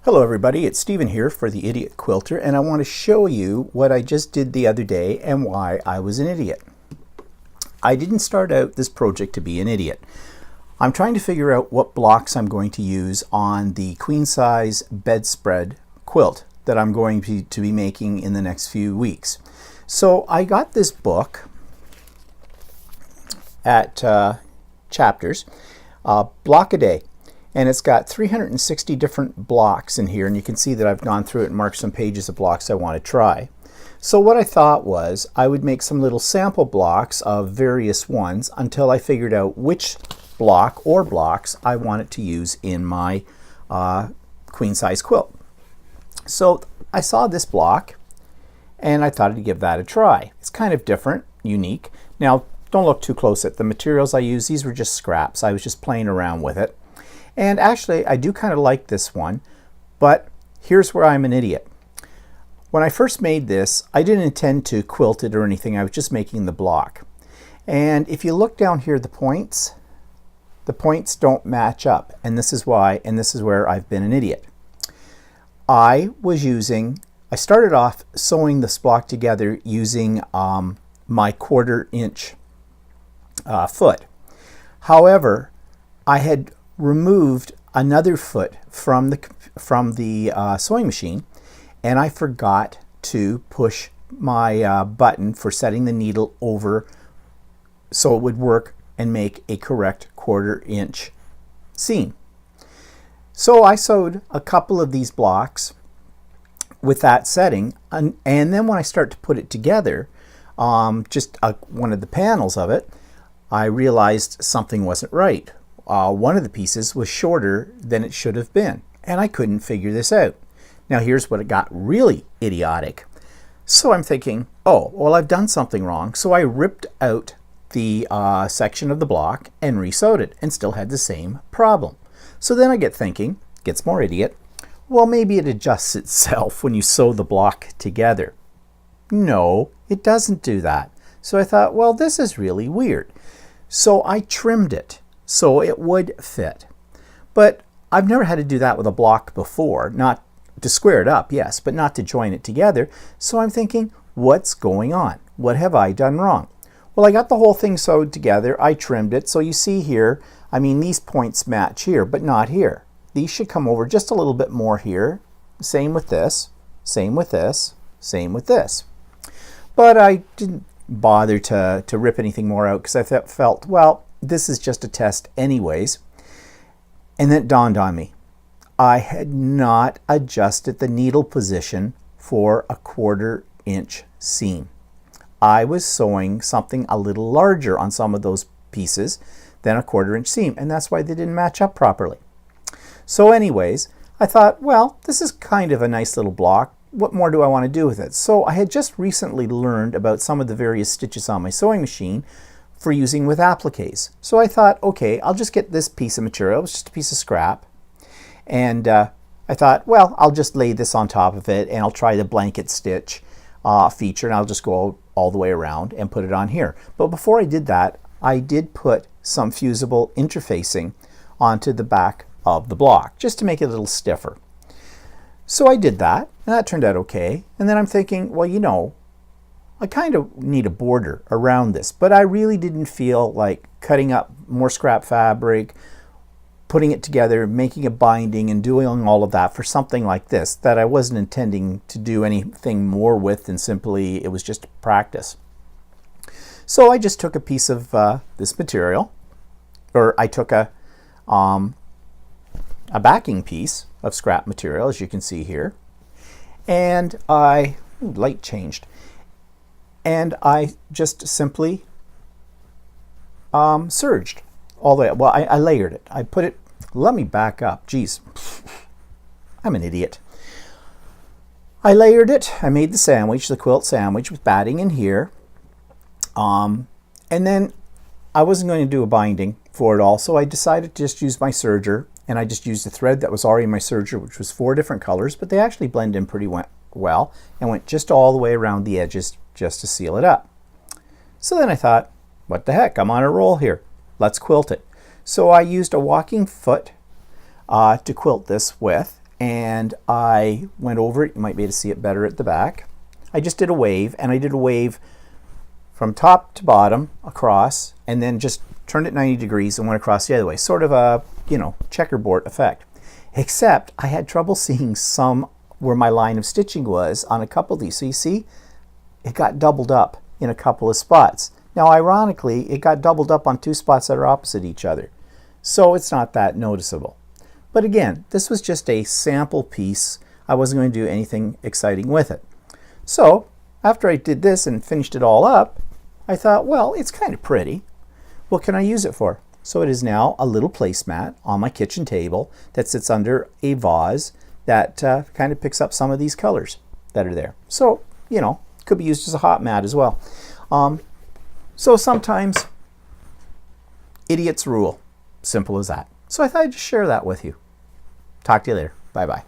Hello everybody, it's Stephen here for the Idiot Quilter, and I want to show you what I just did the other day and why I was an idiot. I didn't start out this project to be an idiot. I'm trying to figure out what blocks I'm going to use on the queen size bedspread quilt that I'm going to be making in the next few weeks. So I got this book at Chapters, Block a Day. And it's got 360 different blocks in here, and you can see that I've gone through it and marked some pages of blocks I want to try. So what I thought was I would make some little sample blocks of various ones until I figured out which block or blocks I wanted to use in my queen size quilt. So I saw this block and I thought I'd give that a try. It's kind of different, unique. Now don't look too close at the materials I used. These were just scraps. I was just playing around with it. And actually, I do kind of like this one, but here's where I'm an idiot. When I first made this, I didn't intend to quilt it or anything. I was just making the block. And if you look down here, the points don't match up. And this is why, and this is where I've been an idiot. I started off sewing this block together using my 1/4 inch foot. However, I had removed another foot from the sewing machine, and I forgot to push my button for setting the needle over so it would work and make a correct 1/4 inch seam. So I sewed a couple of these blocks with that setting, and then when I start to put it together, one of the panels of it, I realized something wasn't right. One of the pieces was shorter than it should have been, and I couldn't figure this out. Now here's what it got really idiotic. So I'm thinking, oh, well, I've done something wrong. So I ripped out the section of the block and re-sewed it, and still had the same problem. So then I get thinking, gets more idiot, well, maybe it adjusts itself when you sew the block together. No, it doesn't do that. So I thought, well, this is really weird. So I trimmed it so it would fit. But I've never had to do that with a block before, not to square it up, yes, but not to join it together. So I'm thinking, what's going on? What have I done wrong? Well, I got the whole thing sewed together. I trimmed it. So you see here, I mean, these points match here, but not here. These should come over just a little bit more here. Same with this, same with this, same with this. But I didn't bother to rip anything more out because I felt, well, this is just a test anyways. And then it dawned on me. I had not adjusted the needle position for a 1/4 inch seam. I was sewing something a little larger on some of those pieces than a 1/4 inch seam, and that's why they didn't match up properly. So anyways, I thought, well, this is kind of a nice little block. What more do I want to do with it? So I had just recently learned about some of the various stitches on my sewing machine for using with appliques. So I thought, okay, I'll just get this piece of material. It's just a piece of scrap. And I thought, well, I'll just lay this on top of it, and I'll try the blanket stitch feature, and I'll just go all the way around and put it on here. But before I did that, I did put some fusible interfacing onto the back of the block, just to make it a little stiffer. So I did that, and that turned out okay. And then I'm thinking, well, you know, I kind of need a border around this, but I really didn't feel like cutting up more scrap fabric, putting it together, making a binding, and doing all of that for something like this that I wasn't intending to do anything more with than simply it was just practice. So I just took a piece of this material, or I took a backing piece of scrap material, as you can see here, and light changed. And I just simply serged all the way. Well, I layered it. I put it, let me back up. Geez, I'm an idiot. I layered it. I made the sandwich, the quilt sandwich with batting in here. And then I wasn't going to do a binding for it all, so I decided to just use my serger, and I just used the thread that was already in my serger, which was 4 different colors, but they actually blend in pretty well, and went just all the way around the edges just to seal it up. So then I thought, what the heck, I'm on a roll here. Let's quilt it. So I used a walking foot to quilt this with, and I went over it. You might be able to see it better at the back. I just did a wave, and I did a wave from top to bottom across, and then just turned it 90 degrees and went across the other way. Sort of a, you know, checkerboard effect. Except I had trouble seeing some where my line of stitching was on a couple of these. So you see, it got doubled up in a couple of spots. Now, ironically, it got doubled up on two spots that are opposite each other. So it's not that noticeable. But again, this was just a sample piece. I wasn't going to do anything exciting with it. So after I did this and finished it all up, I thought, well, it's kind of pretty. What can I use it for? So it is now a little placemat on my kitchen table that sits under a vase that kind of picks up some of these colors that are there. So, you know, it could be used as a hot mat as well. So sometimes idiots rule. Simple as that. So I thought I'd just share that with you. Talk to you later. Bye-bye.